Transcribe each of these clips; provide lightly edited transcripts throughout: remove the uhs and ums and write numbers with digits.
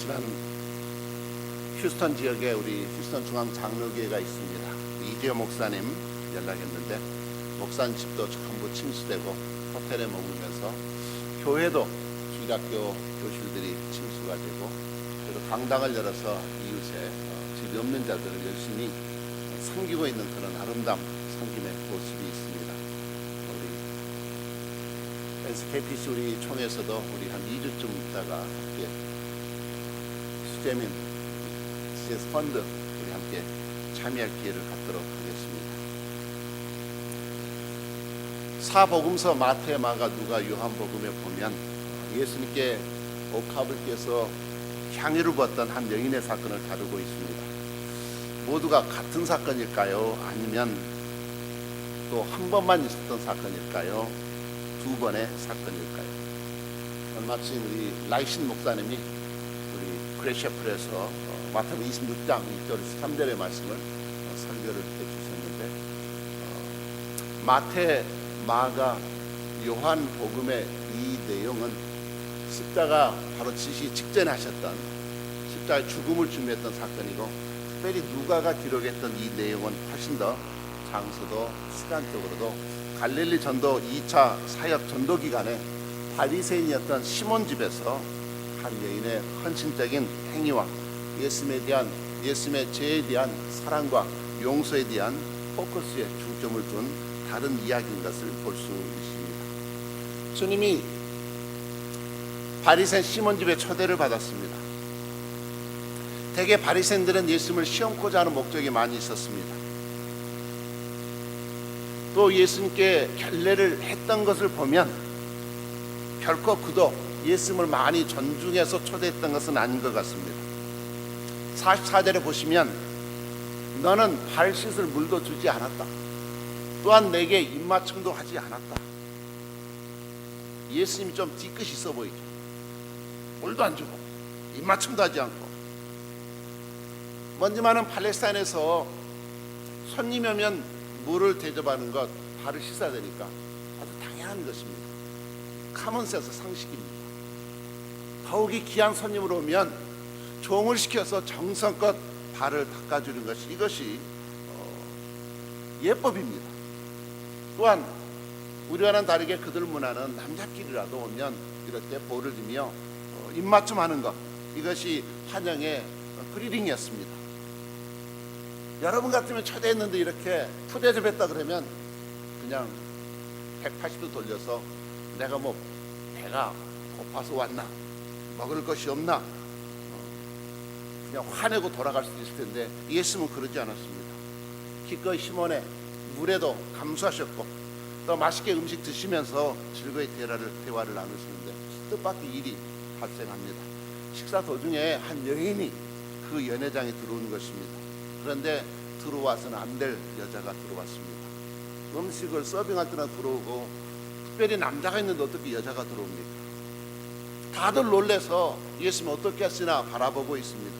아시겠지만 휴스턴 지역에 우리 휴스턴 중앙 장로교회가 있습니다. 이재호 목사님 연락했는데 목사님 집도 전부 침수되고 호텔에 머물면서 교회도 기독교 교실들이 침수가 되고 그리고 강당을 열어서 이웃에 집이 없는 자들을 열심히 섬기고 있는 그런 아름다운 섬김의 모습이 있습니다. 우리 SKPC 우리 총회에서도 우리 한 2주쯤 있다가 함께 수재민 CS 펀드 우리 함께 참여할 기회를 갖도록 하겠습니다. 사복음서 마태, 마가, 누가, 요한복음에 보면 예수님께 옥합을 깨서 향유를 부었던 한 여인의 사건을 다루고 있습니다. 모두가 같은 사건일까요? 아니면 또 한 번만 있었던 사건일까요? 두 번의 사건일까요? 마침 우리 라이신 목사님이 우리 크래셔플에서 마태복음 26장 1절 3절의 말씀을 설교를 해주셨는데 마태, 마가, 요한 복음의 이 내용은 십자가 바로 지시 직전에 하셨던 십자가의 죽음을 준비했던 사건이고 특별히 누가가 기록했던 이 내용은 훨씬 더 장소도 시간적으로도 갈릴리 전도 2차 사역 전도 기간에 바리새인이었던 시몬 집에서 한 여인의 헌신적인 행위와 예수님의 죄에 대한 사랑과 용서에 대한 포커스에 중점을 둔 다른 이야기인 것을 볼 수 있습니다. 주님이 바리새인 시몬 집에 초대를 받았습니다. 대개 바리새인들은 예수님을 시험코자 하는 목적이 많이 있었습니다. 또 예수님께 결례를 했던 것을 보면 결코 그도 예수님을 많이 존중해서 초대했던 것은 아닌 것 같습니다. 44절에 보시면 너는 발 씻을 물도 주지 않았다. 또한 내게 입맞춤도 하지 않았다. 예수님이 좀 뒤끝이 있어 보이죠. 물도 안 주고 입맞춤도 하지 않고. 뭔지 많은 팔레스타인에서 손님이 오면 물을 대접하는 것, 발을 씻어야 되니까 아주 당연한 것입니다. 카몬센스 상식입니다. 더욱이 귀한 손님으로 오면 종을 시켜서 정성껏 발을 닦아주는 것이 이것이 예법입니다. 또한 우리와는 다르게 그들 문화는 남자끼리라도 오면 이럴 때 볼을 들며 입맞춤하는 것, 이것이 환영의 그리링이었습니다. 여러분 같으면 초대했는데 이렇게 푸대접했다 그러면 그냥 180도 돌려서 내가 뭐 배가 고파서 왔나, 먹을 것이 없나, 그냥 화내고 돌아갈 수도 있을 텐데 예수님은 그러지 않았습니다. 기꺼이 시몬의 물에도 감수하셨고 또 맛있게 음식 드시면서 즐거이 대화를 나누시는데 뜻밖의 일이 발생합니다. 식사 도중에 한 여인이 그 연회장에 들어오는 것입니다. 그런데 들어와서는 안 될 여자가 들어왔습니다. 음식을 서빙할 때나 들어오고 특별히 남자가 있는데 어떻게 여자가 들어옵니까? 다들 놀래서 예수님 어떻게 하시나 바라보고 있습니다.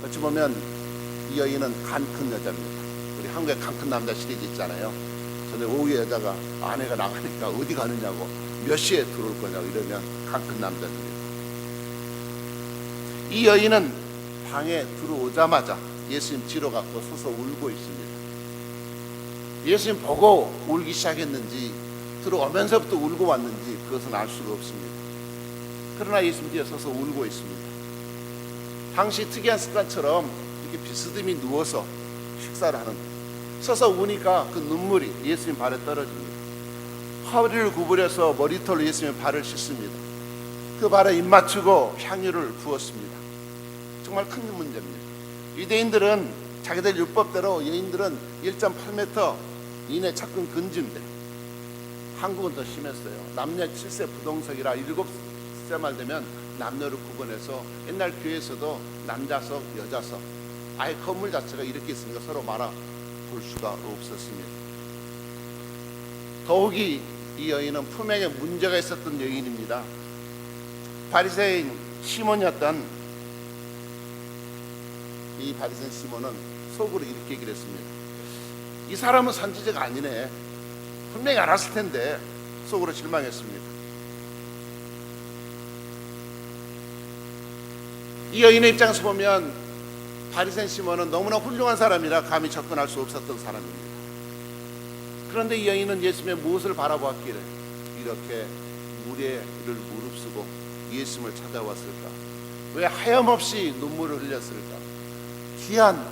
어찌 보면 이 여인은 간 큰 여자입니다. 우리 한국에 간 큰 남자 시리즈 있잖아요. 전에 오후에 여자가 아내가 나가니까 어디 가느냐고 몇 시에 들어올 거냐고 이러면 간 큰 남자입니다. 이 여인은 방에 들어오자마자 예수님 뒤로 갖고 서서 울고 있습니다. 예수님 보고 울기 시작했는지 들어오면서부터 울고 왔는지 그것은 알 수가 없습니다. 그러나 예수님 뒤에 서서 울고 있습니다. 당시 특이한 습관처럼 이렇게 비스듬히 누워서 식사를 하는, 서서 우니까 그 눈물이 예수님 발에 떨어집니다. 허리를 구부려서 머리털로 예수님의 발을 씻습니다. 그 발에 입 맞추고 향유를 부었습니다. 정말 큰 문제입니다. 유대인들은 자기들 율법대로 여인들은 1.8m 이내 착근 금지인데 한국은 더 심했어요. 남녀 7세 부동석이라 7세만 되면 남녀를 구분해서 옛날 교회에서도 남자석, 여자석, 아예 건물 자체가 이렇게 있으니까 서로 말아볼 수가 없었습니다. 더욱이 이 여인은 품행에 문제가 있었던 여인입니다. 바리새인 시몬이었던 이 바리새인 시몬은 속으로 이렇게 얘기를 했습니다. 이 사람은 선지자가 아니네. 분명히 알았을 텐데 속으로 실망했습니다. 이 여인의 입장에서 보면 바리새인 시몬은 너무나 훌륭한 사람이라 감히 접근할 수 없었던 사람입니다. 그런데 이 여인은 예수님의 무엇을 바라보았기를 이렇게 무례를 무릅쓰고 예수님을 찾아왔을까? 왜 하염없이 눈물을 흘렸을까? 귀한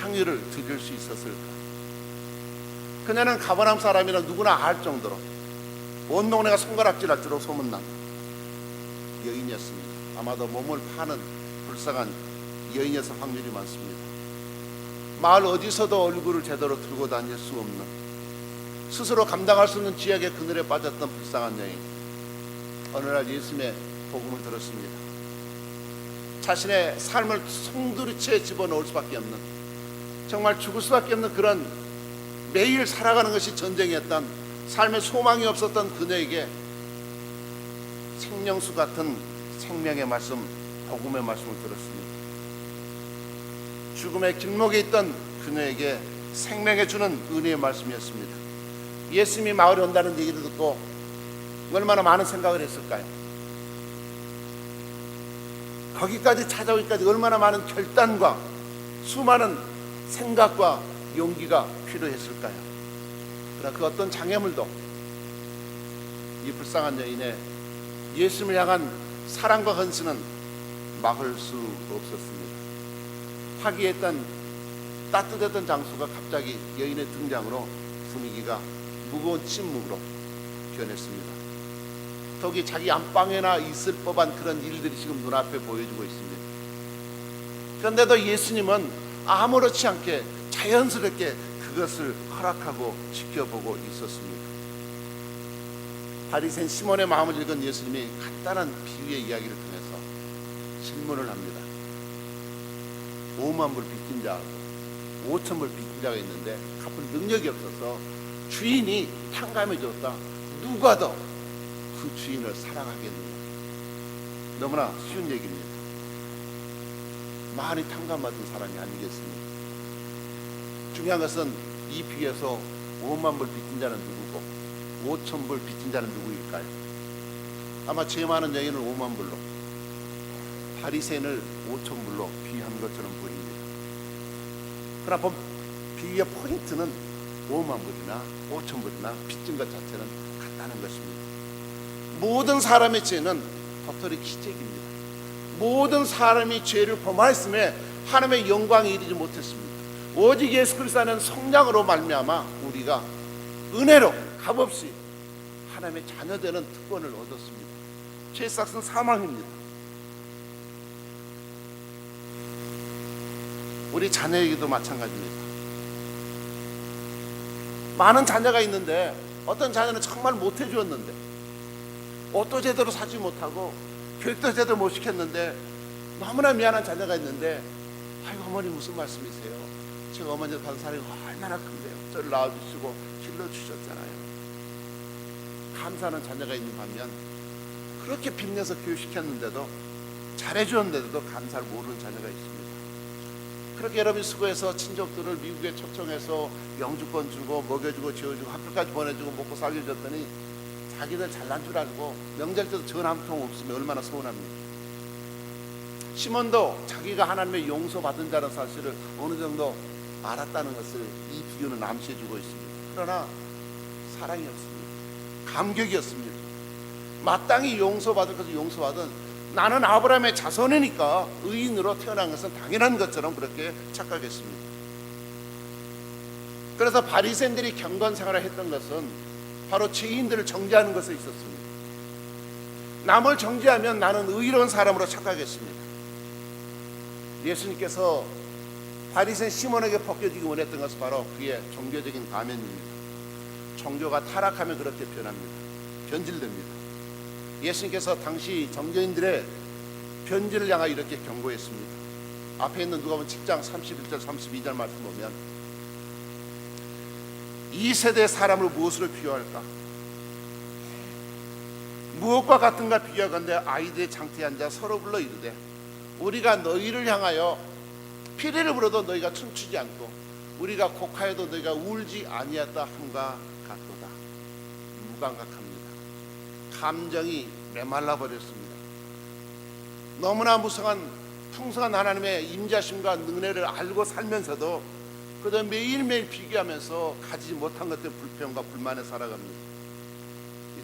향유를 드릴 수 있었을까? 그녀는 가버나움 사람이라 누구나 알 정도로 온 동네가 손가락질할 줄로 소문난 여인이었습니다. 아마도 몸을 파는 불쌍한 여인이었을 확률이 많습니다. 마을 어디서도 얼굴을 제대로 들고 다닐 수 없는, 스스로 감당할 수 없는 쥐약의 그늘에 빠졌던 불쌍한 여인. 어느 날 예수님의 복음을 들었습니다. 자신의 삶을 송두리째 집어넣을 수밖에 없는, 정말 죽을 수밖에 없는 그런 매일 살아가는 것이 전쟁이었던, 삶에 소망이 없었던 그녀에게 생명수 같은 생명의 말씀, 복음의 말씀을 들었습니다. 죽음의 길목에 있던 그녀에게 생명해 주는 은혜의 말씀이었습니다. 예수님이 마을에 온다는 얘기를 듣고 얼마나 많은 생각을 했을까요? 거기까지 찾아오기까지 얼마나 많은 결단과 수많은 생각과 용기가 필요했을까요? 그러나 그 어떤 장애물도 이 불쌍한 여인의 예수님을 향한 사랑과 헌신은 막을 수 없었습니다. 화기애애했던 따뜻했던 장소가 갑자기 여인의 등장으로 분위기가 무거운 침묵으로 변했습니다. 더욱이 자기 안방에나 있을 법한 그런 일들이 지금 눈앞에 보여지고 있습니다. 그런데도 예수님은 아무렇지 않게 자연스럽게 그것을 허락하고 지켜보고 있었습니다. 바리새인 시몬의 마음을 읽은 예수님이 간단한 비유의 이야기를 통해서 질문을 합니다. 5만 불 빚진 자하고 5천 불 빚진 자가 있는데 갚을 능력이 없어서 주인이 탕감해 줬다. 누가 더 그 주인을 사랑하겠느냐. 너무나 쉬운 얘기입니다. 많이 탕감받은 사람이 아니겠습니까? 중요한 것은 이 비유에서 5만 불 빚진 자는 누구고 5천 불 빚진 자는 누구일까요? 아마 죄 많은 여인을 5만 불로, 바리새인을 5천 불로 비유한 것처럼 보입니다. 그러나 비유의 포인트는 5만 불이나 5천 불이나 빚진 것 자체는 같다는 것입니다. 모든 사람의 죄는 도토리 기적입니다. 모든 사람이 죄를 범하였음에 하나님의 영광에 이르지 못했습니다. 오직 예수 그리스도는 성령으로 말미암아 우리가 은혜로 값없이 하나님의 자녀되는 특권을 얻었습니다. 죄 삭은 사망입니다. 우리 자녀에게도 마찬가지입니다. 많은 자녀가 있는데 어떤 자녀는 정말 못해 주었는데, 옷도 제대로 사지 못하고 교육도 제대로 못 시켰는데 너무나 미안한 자녀가 있는데, 아이고 어머니 무슨 말씀이세요? 제가 어머니를 받은 사랑이 얼마나 큰데요. 저를 낳아주시고 길러주셨잖아요. 감사하는 자녀가 있는 반면, 그렇게 빚내서 교육시켰는데도 잘해주었는데도 감사를 모르는 자녀가 있습니다. 그렇게 여러분이 수고해서 친족들을 미국에 초청해서 영주권 주고 먹여주고 지어주고 학교까지 보내주고 먹고 살려줬더니 자기들 잘난 줄 알고 명절 때도 전화 한 통 없으면 얼마나 서운합니까? 시몬도 자기가 하나님의 용서받은 자라는 사실을 어느 정도 알았다는 것을 이 비유는 암시해주고 있습니다. 그러나 사랑이 없습니다. 감격이 없습니다. 마땅히 용서받을 것을 용서받은, 나는 아브라함의 자손이니까 의인으로 태어난 것은 당연한 것처럼 그렇게 착각했습니다. 그래서 바리새인들이 경건 생활을 했던 것은 바로 죄인들을 정죄하는 것에 있었습니다. 남을 정죄하면 나는 의로운 사람으로 착각했습니다. 예수님께서 바리새인 시몬에게 벗겨지기 원했던 것은 바로 그의 종교적인 가면입니다. 종교가 타락하면 그렇게 변합니다. 변질됩니다. 예수님께서 당시 정교인들의 변질을 향하여 이렇게 경고했습니다. 앞에 있는 누가복음 10장 31절 32절 말씀 보면, 이 세대 사람을 무엇으로 비유할까? 무엇과 같은가 비유하건대 아이들의 장태에 앉아 서로 불러 이르되, 우리가 너희를 향하여 피리를 불어도 너희가 춤추지 않고 우리가 곡하여도 너희가 울지 아니하였다 함과 같도다. 무감각합니다. 감정이 메말라 버렸습니다. 너무나 무성한 풍성한 하나님의 임자심과 은혜를 알고 살면서도 그저 매일매일 비교하면서 가지지 못한 것들 불평과 불만에 살아갑니다.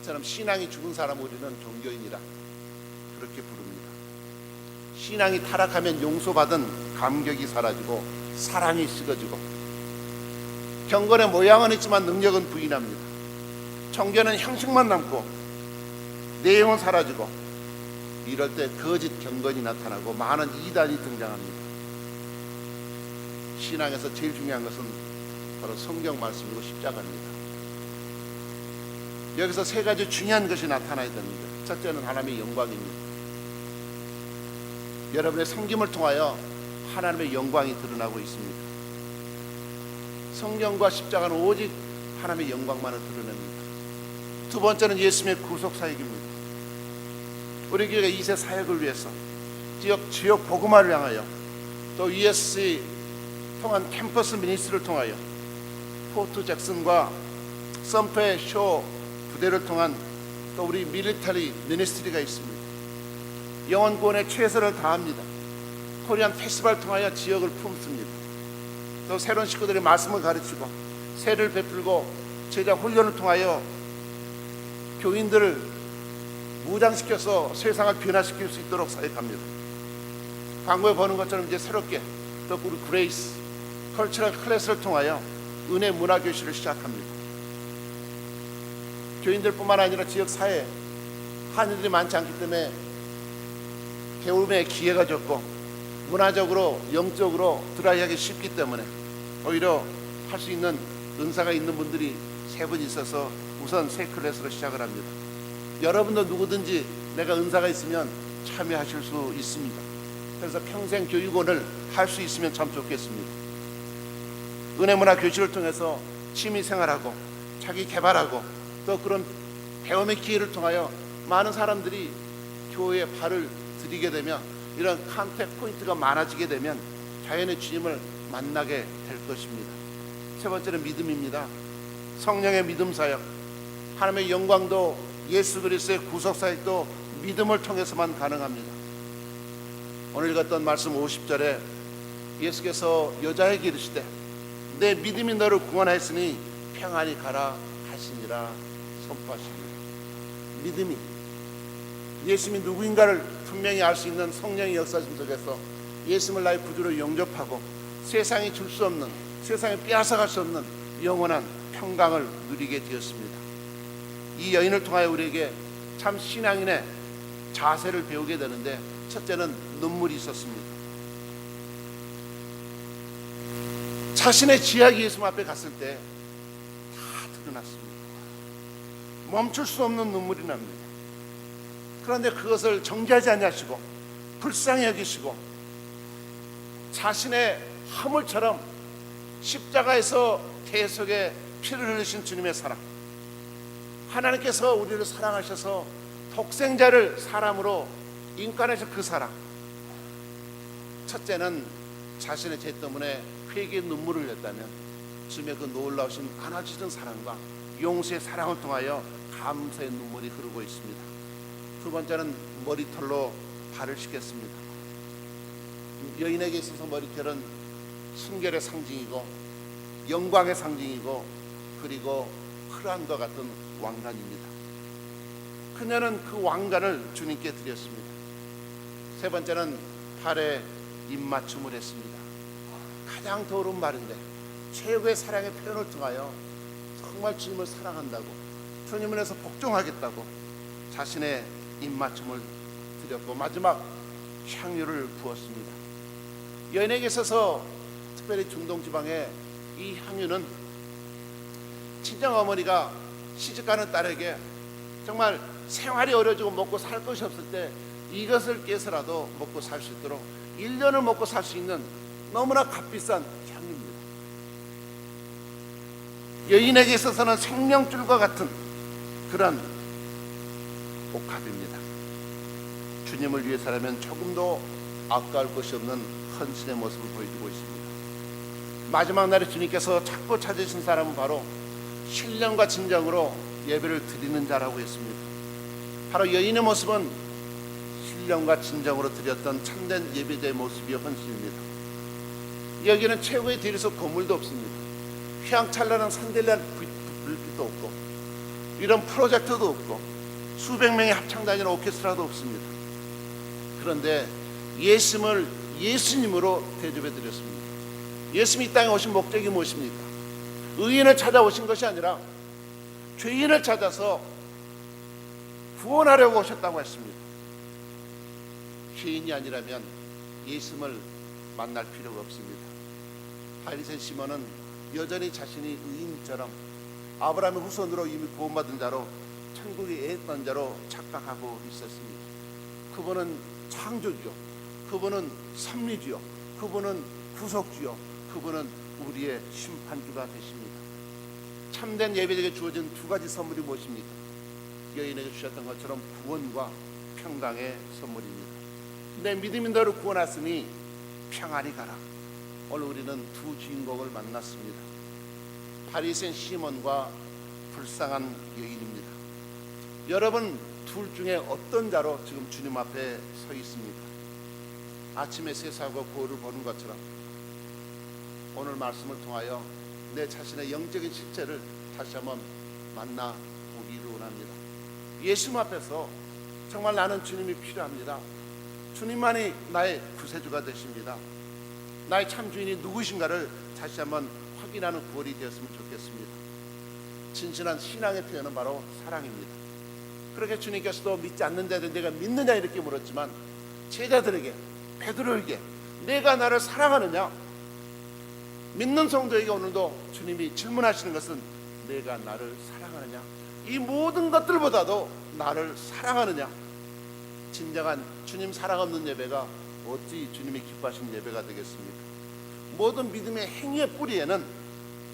이처럼 신앙이 죽은 사람 우리는 종교인이라 그렇게 부릅니다. 신앙이 타락하면 용서받은 감격이 사라지고 사랑이 식어지고 경건의 모양은 있지만 능력은 부인합니다. 종교는 형식만 남고 내용은 사라지고 이럴 때 거짓 경건이 나타나고 많은 이단이 등장합니다. 신앙에서 제일 중요한 것은 바로 성경 말씀이고 십자가입니다. 여기서 세 가지 중요한 것이 나타나야 됩니다. 첫째는 하나님의 영광입니다. 여러분의 섬김을 통하여 하나님의 영광이 드러나고 있습니다. 성경과 십자가는 오직 하나님의 영광만을 드러냅니다. 두 번째는 예수님의 구속 사역입니다. 우리 교회가 2세 사역을 위해서 지역 복음화를 향하여 또 ESC 통한 캠퍼스 미니스트를 통하여 포트 잭슨과 썸터의 쇼 부대를 통한 또 우리 밀리터리 미니스트리가 있습니다. 영혼 구원에 최선을 다합니다. 코리안 페스티벌을 통하여 지역을 품습니다. 또 새로운 식구들이 말씀을 가르치고 세를 베풀고 제자 훈련을 통하여 교인들을 무장시켜서 세상을 변화시킬 수 있도록 사역합니다. 광고에 보는 것처럼 이제 새롭게 또 우리 그레이스 컬처럴 클래스를 통하여 은혜 문화 교실을 시작합니다. 교인들뿐만 아니라 지역 사회 한인들이 많지 않기 때문에 배움의 기회가 적고 문화적으로 영적으로 드라이하기 쉽기 때문에 오히려 할 수 있는 은사가 있는 분들이 세 분 있어서 우선 새 클래스로 시작을 합니다. 여러분도 누구든지 내가 은사가 있으면 참여하실 수 있습니다. 그래서 평생 교육원을 할 수 있으면 참 좋겠습니다. 은혜문화 교실을 통해서 취미생활하고 자기 개발하고 또 그런 배움의 기회를 통하여 많은 사람들이 교회에 발을 들이게 되면 이런 컨택 포인트가 많아지게 되면 자연의 주님을 만나게 될 것입니다. 세 번째는 믿음입니다. 성령의 믿음 사역, 하나님의 영광도 예수 그리스도의 구속 사역도 믿음을 통해서만 가능합니다. 오늘 읽었던 말씀 50절에 예수께서 여자에게 이르시되 내 믿음이 너를 구원하였으니 평안히 가라 하시니라 선포하십니다. 믿음이 예수님이 누구인가를 분명히 알 수 있는 성령의 역사심 속에서 예수님을 나의 구주로 영접하고 세상이 줄 수 없는, 세상에 빼앗아갈 수 없는 영원한 평강을 누리게 되었습니다. 이 여인을 통하여 우리에게 참 신앙인의 자세를 배우게 되는데 첫째는 눈물이 있었습니다. 자신의 지약이 예수님 앞에 갔을 때 다 드러났습니다. 멈출 수 없는 눈물이 납니다. 그런데 그것을 정죄하지 않으시고 불쌍히 여기시고 자신의 화물처럼 십자가에서 계속에 피를 흘리신 주님의 사랑, 하나님께서 우리를 사랑하셔서 독생자를 사람으로 인간에서 그 사랑, 첫째는 자신의 죄 때문에 회개의 눈물을 흘렸다면 주님의 그 놀라우신 안아주시는 사랑과 용서의 사랑을 통하여 감사의 눈물이 흐르고 있습니다. 두 번째는 머리털로 발을 씻겼습니다. 여인에게 있어서 머리털은 순결의 상징이고 영광의 상징이고 그리고 흑암과 같은 왕관입니다. 그녀는 그 왕관을 주님께 드렸습니다. 세 번째는 팔에 입맞춤을 했습니다. 가장 더러운 말인데 최고의 사랑의 표현을 통하여 정말 주님을 사랑한다고, 주님을 위해서 복종하겠다고 자신의 입맞춤을 드렸고 마지막 향유를 부었습니다. 여인에게 있어서 특별히 중동지방에 이 향유는 친정어머니가 시집가는 딸에게 정말 생활이 어려지고 먹고 살 것이 없을 때 이것을 깨서라도 먹고 살 수 있도록 1년을 먹고 살 수 있는 너무나 값비싼 향유입니다. 여인에게 있어서는 생명줄과 같은 그런 옥합입니다. 주님을 위해서라면 조금도 아까울 것이 없는 헌신의 모습을 보여주고 있습니다. 마지막 날에 주님께서 찾고 찾으신 사람은 바로 신령과 진정으로 예배를 드리는 자라고 했습니다. 바로 여인의 모습은 신령과 진정으로 드렸던 참된 예배자의 모습이 헌신입니다. 여기는 최고의 대리석 건물도 없습니다. 휘황찬란한 산들레한 불빛도 없고 이런 프로젝터도 없고 수백 명의 합창단이나 오케스트라도 없습니다. 그런데 예수님을 예수님으로 대접해 드렸습니다. 예수님이 이 땅에 오신 목적이 무엇입니까? 의인을 찾아오신 것이 아니라 죄인을 찾아서 구원하려고 오셨다고 했습니다. 죄인이 아니라면 예수님을 만날 필요가 없습니다. 바리새인 시몬은 여전히 자신이 의인처럼 아브라함의 후손으로 이미 구원받은 자로 천국에 애했던 자로 착각하고 있었습니다. 그분은 창조주요, 그분은 섭리주요, 그분은 구속주요, 그분은 우리의 심판주가 되십니다. 참된 예배자에게 주어진 두 가지 선물이 무엇입니까? 여인에게 주셨던 것처럼 구원과 평강의 선물입니다. 내 믿음이 너를 구원하시니 평안히 가라. 오늘 우리는 두 주인공을 만났습니다. 바리새인 시몬과 불쌍한 여인입니다. 여러분 둘 중에 어떤 자로 지금 주님 앞에 서 있습니까? 아침에 세상과 거울을 보는 것처럼 오늘 말씀을 통하여 내 자신의 영적인 실체를 다시 한번 만나보기를 원합니다. 예수님 앞에서 정말 나는 주님이 필요합니다. 주님만이 나의 구세주가 되십니다. 나의 참 주인이 누구신가를 다시 한번 확인하는 9월이 되었으면 좋겠습니다. 진실한 신앙의 표현은 바로 사랑입니다. 그렇게 주님께서도 믿지 않는데도 내가 믿느냐 이렇게 물었지만 제자들에게, 베드로에게 내가 나를 사랑하느냐, 믿는 성도에게 오늘도 주님이 질문하시는 것은 내가 나를 사랑하느냐, 이 모든 것들보다도 나를 사랑하느냐. 진정한 주님 사랑 없는 예배가 어찌 주님이 기뻐하시는 예배가 되겠습니까? 모든 믿음의 행위의 뿌리에는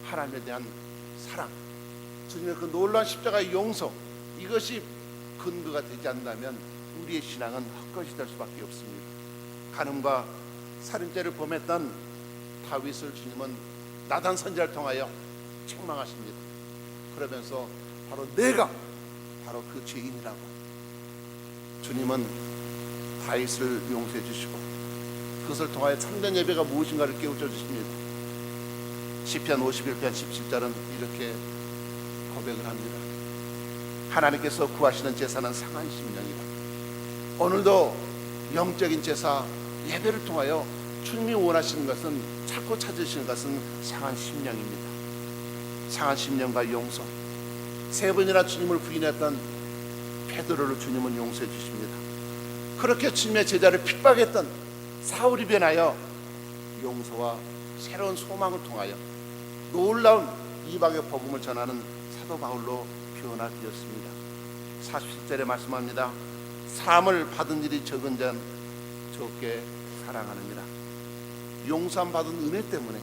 하나님에 대한 사랑, 주님의 그 놀라운 십자가의 용서, 이것이 근거가 되지 않는다면 우리의 신앙은 헛것이 될 수밖에 없습니다. 간음과 살인죄를 범했던 다윗을 주님은 나단 선지자를 통하여 책망하십니다. 그러면서 바로 내가 바로 그 죄인이라고 주님은 다윗을 용서해 주시고 그것을 통하여 참된 예배가 무엇인가를 깨우쳐 주십니다. 시편 51편 17절은 이렇게 고백을 합니다. 하나님께서 구하시는 제사는 상한 심령이다. 오늘도 영적인 제사 예배를 통하여 주님이 원하시는 것은, 찾고 찾으시는 것은 상한 심령입니다. 상한 심령과 용서. 세 번이나 주님을 부인했던 베드로를 주님은 용서해 주십니다. 그렇게 주님의 제자를 핍박했던 사울이 변하여 용서와 새로운 소망을 통하여 놀라운 이방의 복음을 전하는 사도 바울로 변화되었습니다. 47절에 말씀합니다. 사함을 받은 일이 적은 자는 적게 사랑하느니라. 용서함 받은 은혜 때문에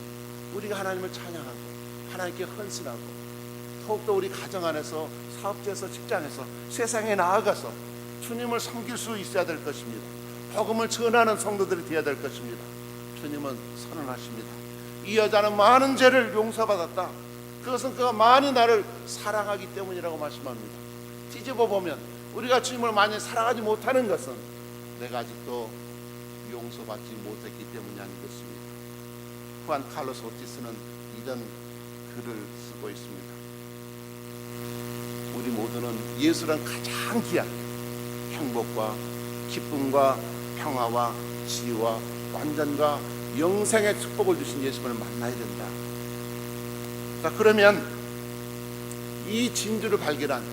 우리가 하나님을 찬양하고 하나님께 헌신하고 더욱더 우리 가정 안에서, 사업지에서, 직장에서, 세상에 나아가서 주님을 섬길 수 있어야 될 것입니다. 복음을 전하는 성도들이 되어야 될 것입니다. 주님은 선언하십니다. 이 여자는 많은 죄를 용서받았다. 그것은 그가 많이 나를 사랑하기 때문이라고 말씀합니다. 뒤집어 보면 우리가 주님을 많이 사랑하지 못하는 것은 내가 아직도 용서받지 못했기 때문이 아니겠습니까? 후안 칼로스 오티스는 이런 글을 쓰고 있습니다. 우리 모두는 예수란 가장 귀한 행복과 기쁨과 평화와 지혜와 완전과 영생의 축복을 주신 예수님을 만나야 된다. 자, 그러면 이 진주를 발견한,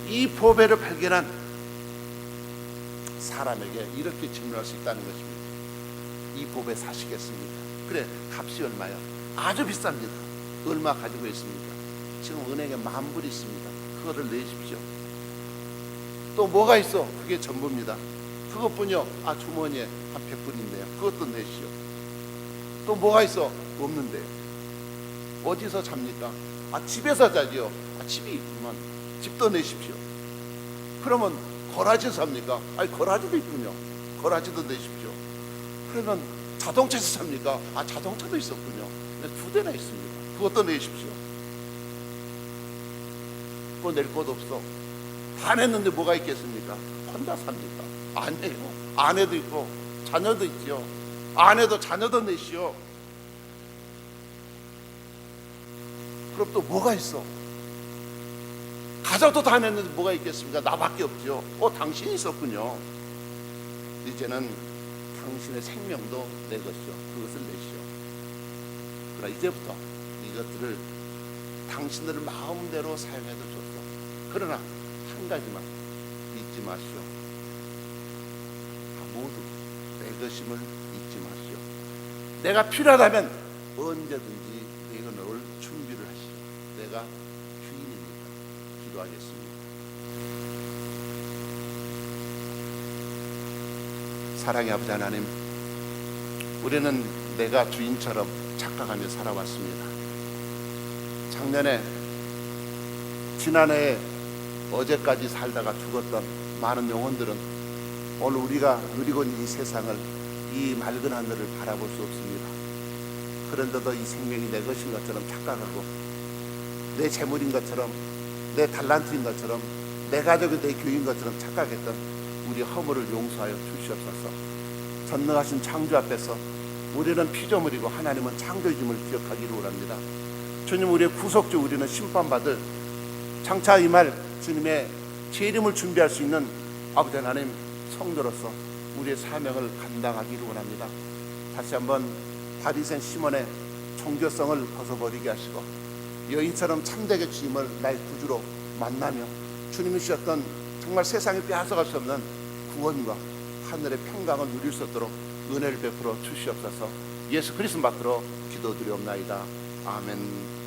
이 보배를 발견한 사람에게 이렇게 질문할 수 있다는 것입니다. 이 보배 사시겠습니까? 그래, 값이 얼마야? 아주 비쌉니다. 얼마 가지고 있습니까? 지금 은행에 10,000불 있습니다. 그거를 내십시오. 또 뭐가 있어? 그게 전부입니다. 그것뿐이요. 주머니에 한 100불 있네요. 그것도 내시오. 또 뭐가 있어? 없는데요. 어디서 잡니까? 집에서 자지요. 집이 있구만. 집도 내십시오. 그러면 거라지 삽니까? 거라지도 있군요. 거라지도 내십시오. 그러면 자동차에서 삽니까? 자동차도 있었군요. 2대나 있습니다. 그것도 내십시오. 그거 낼 곳 없어. 다 냈는데 뭐가 있겠습니까? 혼자 삽니까? 아니에요. 아내도 있고 자녀도 있지요. 아내도 자녀도 넷이요. 그럼 또 뭐가 있어? 가족도 다 냈는데 뭐가 있겠습니까? 나밖에 없죠. 당신이 있었군요. 이제는 당신의 생명도 내 것이요, 그것을 내시오. 그러나 이제부터 이것들을 당신들의 마음대로 사용해도 좋소. 그러나 한 가지만 잊지 마시오. 모두 내 것임을 잊지 마시오. 내가 필요하다면 언제든지 내가 널 준비를 하시오. 내가 주인이니까. 기도하겠습니다. 사랑의 아버지 하나님, 우리는 내가 주인처럼 착각하며 살아왔습니다. 작년에, 지난해, 어제까지 살다가 죽었던 많은 영혼들은 오늘 우리가 누리고 있는 이 세상을, 이 맑은 하늘을 바라볼 수 없습니다. 그런데도 이 생명이 내 것인 것처럼 착각하고, 내 재물인 것처럼, 내 달란트인 것처럼, 내 가족이 내 교인 것처럼 착각했던 우리 허물을 용서하여 주시옵소서. 전능하신 창조 앞에서 우리는 피조물이고 하나님은 창조주임을 기억하기를 원합니다. 주님, 우리의 구속주, 우리는 심판받을 장차 임할 주님의 재림을 준비할 수 있는 아버지 하나님 성도로서 우리의 사명을 감당하기를 원합니다. 다시 한번 바리새인 시몬의 종교성을 벗어버리게 하시고 여인처럼 참되게 주님을 나의 구주로 만나며 주님이 주셨던 정말 세상에 빼앗아갈 수 없는 구원과 하늘의 평강을 누릴 수 있도록 은혜를 베풀어 주시옵소서. 예수 그리스도 받들어 기도드리옵나이다. 아멘.